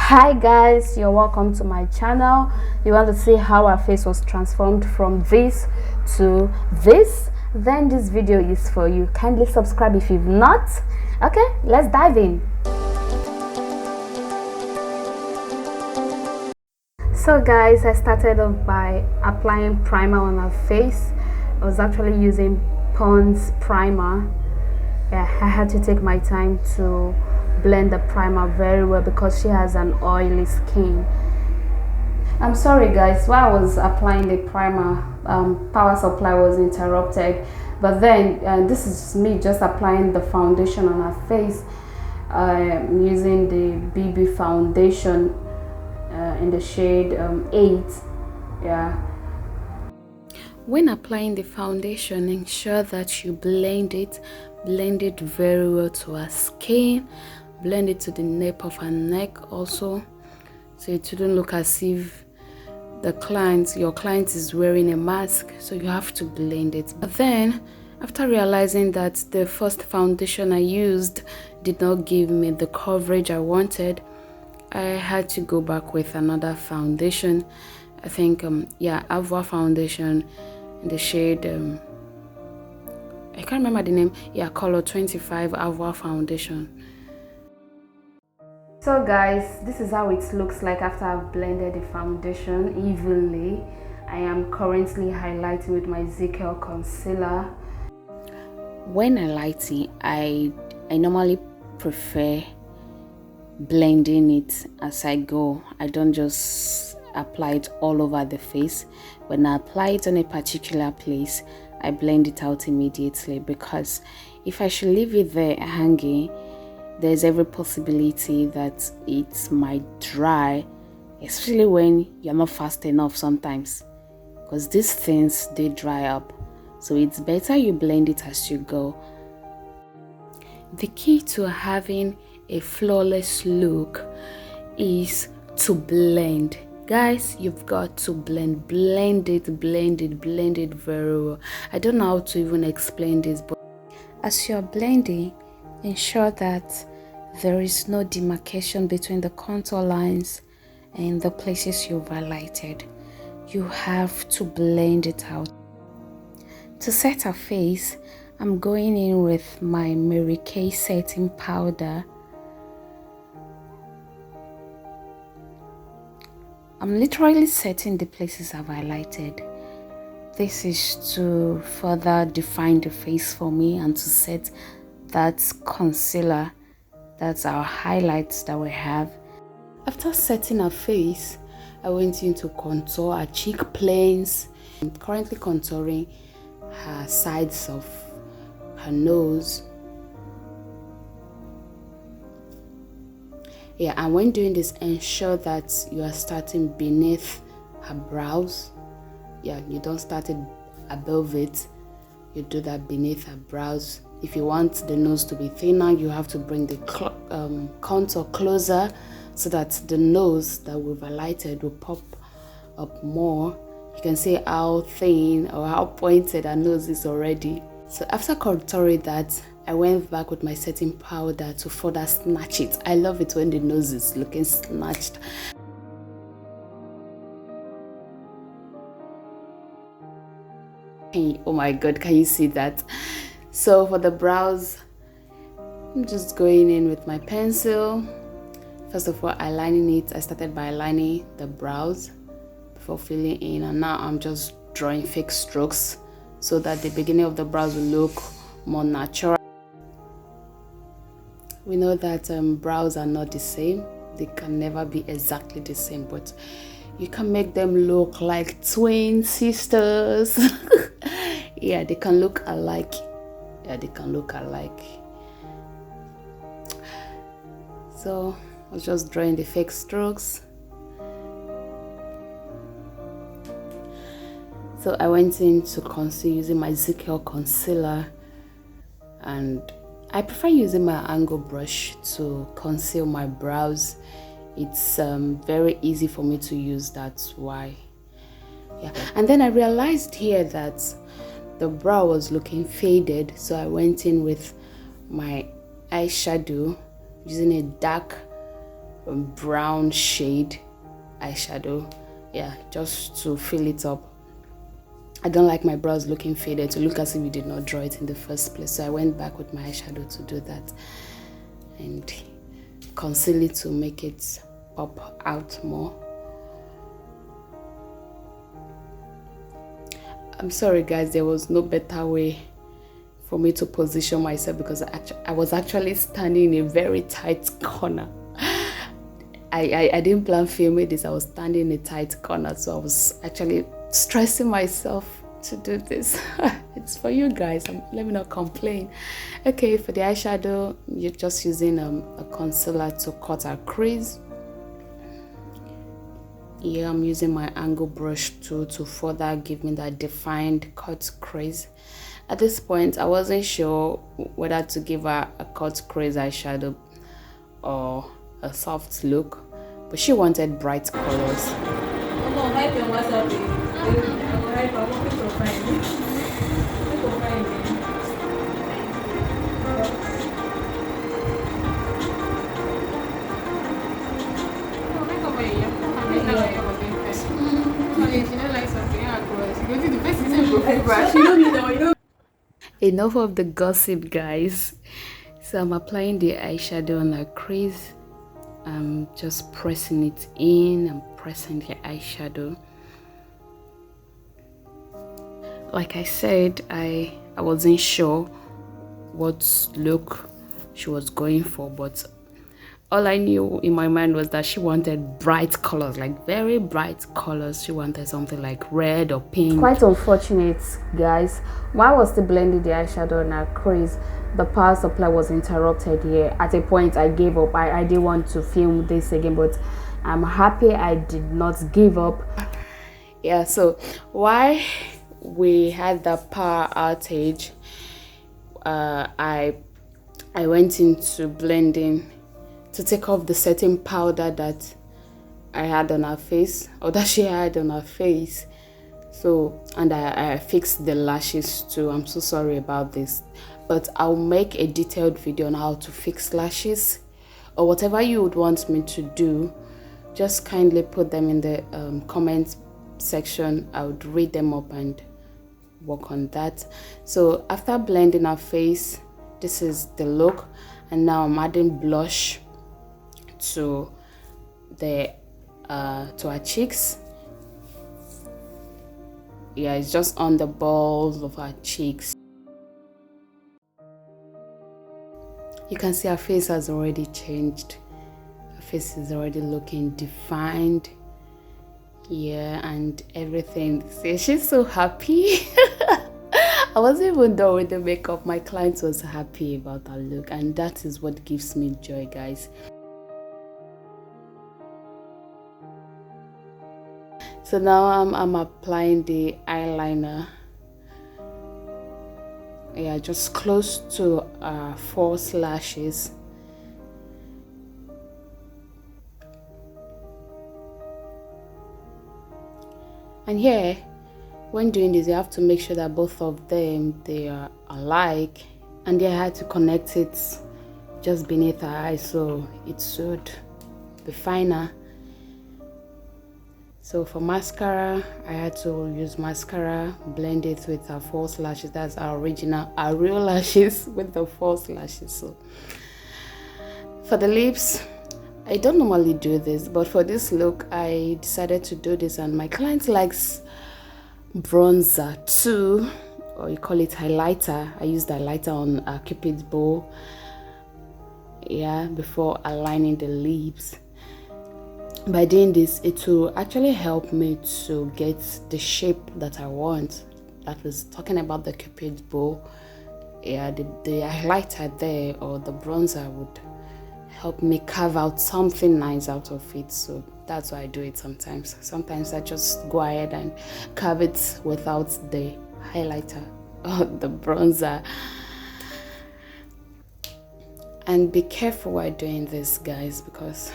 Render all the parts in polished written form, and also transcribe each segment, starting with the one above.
Hi guys, you're welcome to my channel. You want to see how our face was transformed from this to this? Then this video is for you. Kindly subscribe if you've not. Okay, let's dive in. So guys, I started off by applying primer on her face. I was actually using Pond's primer. Yeah, I had to take my time to blend the primer very well because she has an oily skin. I'm sorry guys, while I was applying the primer, power supply was interrupted, but then this is me just applying the foundation on her face. I'm using the BB foundation in the shade 8. Yeah. When applying the foundation, ensure that you blend it very well to her skin. Blend it to the nape of her neck also, so it shouldn't look as if your client is wearing a mask, so you have to blend it. But then after realizing that the first foundation I used did not give me the coverage I wanted, I had to go back with another foundation. I think Avour foundation in the shade I can't remember the name. Color 25 Avour foundation. So guys, this is how it looks like after I've blended the foundation evenly. I am currently highlighting with my ZKL concealer. When highlighting, I normally prefer blending it as I go. I don't just apply it all over the face. When I apply it on a particular place, I blend it out immediately, because if I should leave it there hanging, there's every possibility that it might dry, especially when you're not fast enough sometimes, because these things, they dry up. So it's better you blend it as you go. The key to having a flawless look is to blend. Guys, you've got to blend it very well. I don't know how to even explain this, but as you're blending, ensure that there is no demarcation between the contour lines and the places you've highlighted. You have to blend it out. To set her face, I'm going in with my Mary Kay setting powder. I'm literally setting the places I've highlighted. This is to further define the face for me and to set that concealer, that's our highlights that we have. After setting her face, I went in to contour her cheek planes. I'm currently contouring her sides of her nose. And when doing this, ensure that you are starting beneath her brows. You don't start it above it, you do that beneath her brows. If you want the nose to be thinner, you have to bring the contour closer, so that the nose that we've highlighted will pop up more. You can see how thin or how pointed her nose is already. So after contouring that, I went back with my setting powder to further snatch it. I love it when the nose is looking snatched. Oh my god, can you see that? So for the brows, I'm just going in with my pencil. First of all, aligning it. I started by aligning the brows before filling in, and now I'm just drawing fake strokes so that the beginning of the brows will look more natural. We know that brows are not the same. They can never be exactly the same, but you can make them look like twin sisters. They can look alike. So I was just drawing the fake strokes. So I went in to conceal using my ZKL concealer, and I prefer using my angle brush to conceal my brows. It's very easy for me to use, that's why. And then I realized here that the brow was looking faded, so I went in with my eyeshadow using a dark brown shade eyeshadow, yeah, just to fill it up. I don't like my brows looking faded, to look as if you did not draw it in the first place, so I went back with my eyeshadow to do that and conceal it to make it pop out more. I'm sorry guys, there was no better way for me to position myself because I was actually standing in a very tight corner. I didn't plan filming this. I was standing in a tight corner, so I was actually stressing myself to do this. It's for you guys, let me not complain. Okay, for the eyeshadow, you're just using a concealer to cut our crease. Yeah, I'm using my angle brush tool to further give me that defined cut crease. At this point, I wasn't sure whether to give her a cut crease eyeshadow or a soft look, but she wanted bright colors. Enough of the gossip, guys. So I'm applying the eyeshadow on her crease. I'm just pressing it in. I'm pressing the eyeshadow. Like I said, I wasn't sure what look she was going for, but all I knew in my mind was that she wanted bright colors, like very bright colors. She wanted something like red or pink. Quite unfortunate, guys. While I was still blending the eyeshadow on her crease, the power supply was interrupted here. At a point, I gave up. I didn't want to film this again, but I'm happy I did not give up. Yeah, so why we had that power outage, I went into blending to take off the setting powder that I had on her face, or that she had on her face. So, and I fixed the lashes too. I'm so sorry about this, but I'll make a detailed video on how to fix lashes, or whatever you would want me to do. Just kindly put them in the comment section. I would read them up and work on that. So after blending her face, this is the look, and now I'm adding blush to her cheeks. Yeah, it's just on the balls of her cheeks. You can see her face has already changed. Her face is already looking defined. Yeah, and everything. See, she's so happy. I wasn't even done with the makeup. My client was happy about her look, and that is what gives me joy, guys. So now I'm applying the eyeliner. Yeah, just close to false lashes. And here, when doing this, you have to make sure that both of them, they are alike, and I had to connect it just beneath her eye so it should be finer. So for mascara, I had to use mascara, blend it with our false lashes. That's our real lashes with the false lashes. So for the lips, I don't normally do this, but for this look, I decided to do this, and my client likes bronzer too, or you call it highlighter. I used highlighter on a Cupid's bow, yeah, before aligning the lips. By doing this, it will actually help me to get the shape that I want. That was talking about the Cupid's bow. Yeah, the highlighter there or the bronzer would help me carve out something nice out of it. So that's why I do it sometimes. Sometimes I just go ahead and carve it without the highlighter or the bronzer. And be careful while doing this, guys, because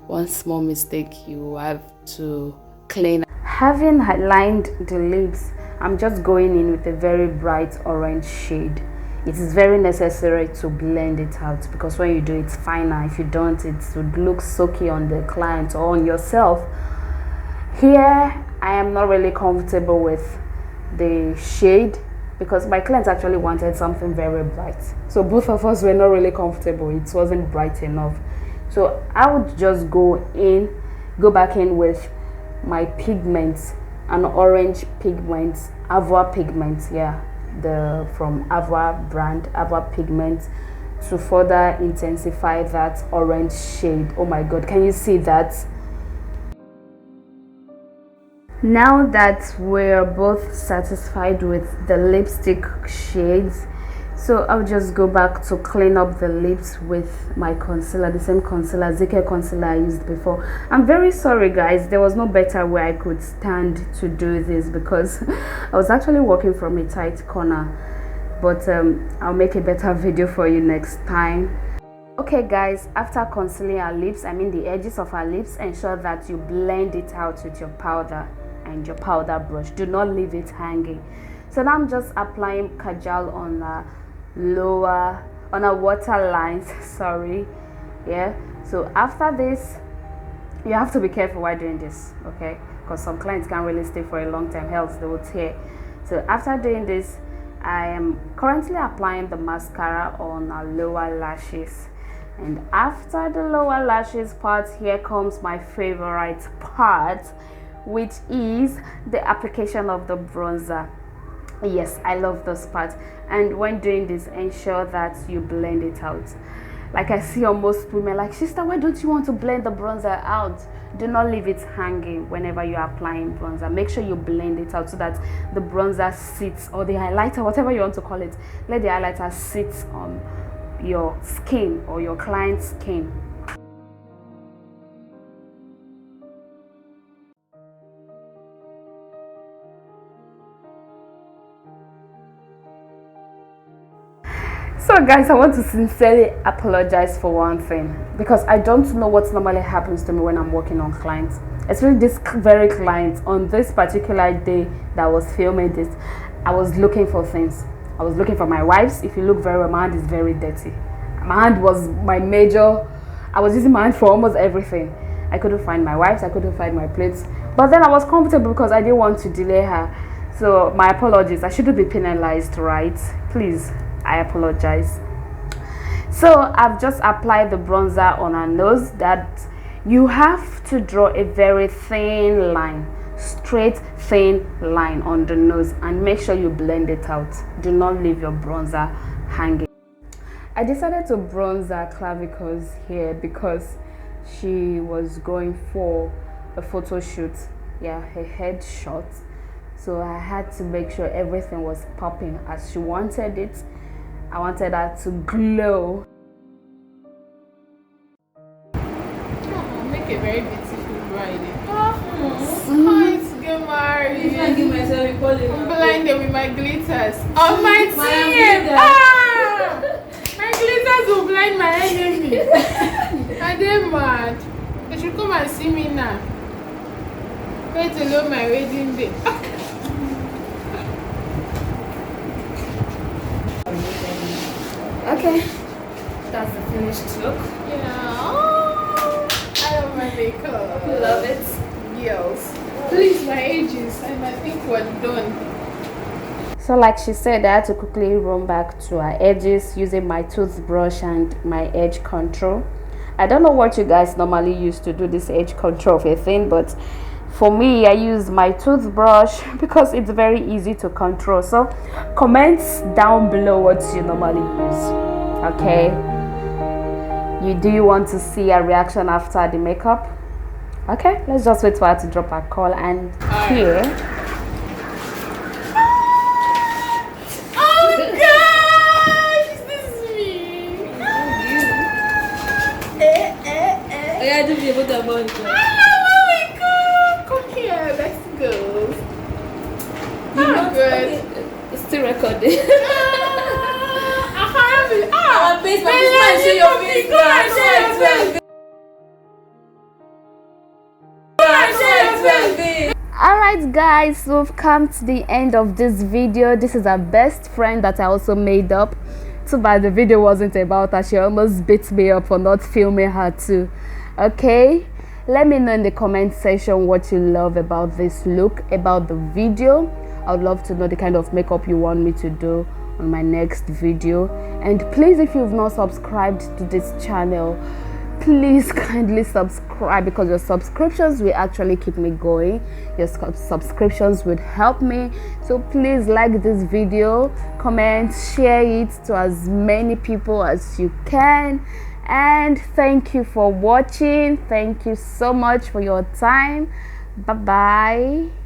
one small mistake you have to clean. Having lined the lips, I'm just going in with a very bright orange shade. it is very necessary to blend it out, because when you do it's finer. If you don't, it would look soaky on the client or on yourself. Here I am not really comfortable with the shade because my client actually wanted something very bright, so both of us were not really comfortable. It wasn't bright enough, so I would just go back in with my pigments, an orange pigment, Avour pigment, yeah, the from Avour brand, Avour pigment, to further intensify that orange shade. Oh my god, can you see that? Now that we're both satisfied with the lipstick shades, so I'll just go back to clean up the lips with my concealer, the same concealer, ZK concealer I used before. I'm very sorry guys, there was no better way I could stand to do this because I was actually working from a tight corner, but I'll make a better video for you next time. Okay guys, after concealing our lips, I mean the edges of our lips, ensure that you blend it out with your powder and your powder brush. Do not leave it hanging. So now I'm just applying kajal on our water lines, sorry. Yeah, so after this, you have to be careful while doing this, okay, because some clients can't really stay for a long time, else they will tear. So after doing this, I am currently applying the mascara on our lower lashes, and after the lower lashes part, here comes my favorite part, which is the application of the bronzer. Yes, I love this part, and when doing this, ensure that you blend it out. Like I see on most women, like, sister, why don't you want to blend the bronzer out? Do not leave it hanging whenever you are applying bronzer. Make sure you blend it out so that the bronzer sits, or the highlighter, whatever you want to call it, let the highlighter sit on your skin or your client's skin. So guys, I want to sincerely apologize for one thing, because I don't know what normally happens to me when I'm working on clients, especially this very client. On this particular day that I was filming this, I was looking for things. I was looking for my wipes. If you look very well, my hand is very dirty. My hand was my major, I was using my hand for almost everything. I couldn't find my wipes, I couldn't find my plates, but then I was comfortable because I didn't want to delay her. So my apologies, I shouldn't be penalized, right? Please, I apologize. So I've just applied the bronzer on her nose. That you have to draw a very thin line, straight thin line on the nose, and make sure you blend it out. Do not leave your bronzer hanging. I decided to bronze her clavicles here because she was going for a photo shoot, yeah, her head shot, so I had to make sure everything was popping as she wanted it. I wanted her to glow. Oh, make a very beautiful bride. Can't get married. I give myself a calling. I'm blinded with my glitters. Oh my team! My glitters will blind my enemy. Are they mad? They should come and see me now. Wait till know my wedding day. Okay, that's the finished look. Yeah. Oh, I love my makeup. You love it? Yes. Please, my ages, and I think we're done. So like she said, I had to quickly run back to her edges using my toothbrush and my edge control. I don't know what you guys normally use to do this edge control of a thing, but for me, I use my toothbrush because it's very easy to control. So comments down below what you normally use, okay? Do you want to see a reaction after the makeup? Okay, let's just wait for her to drop her call. And here, oh gosh, this is me. I do be able to avoid it. Let's go. Oh, good. It's still recording. Our face, my face, show your face. Go and show your face. alright Alright guys, we've come to the end of this video. This is our best friend that I also made up. Too bad the video wasn't about her. She almost beat me up for not filming her too. Okay, let me know in the comment section what you love about this look, about the video. I would love to know the kind of makeup you want me to do on my next video. And please, if you've not subscribed to this channel, please kindly subscribe, because your subscriptions will actually keep me going. Your subscriptions would help me. So please like this video, comment, share it to as many people as you can. And thank you for watching. Thank you so much for your time. Bye bye.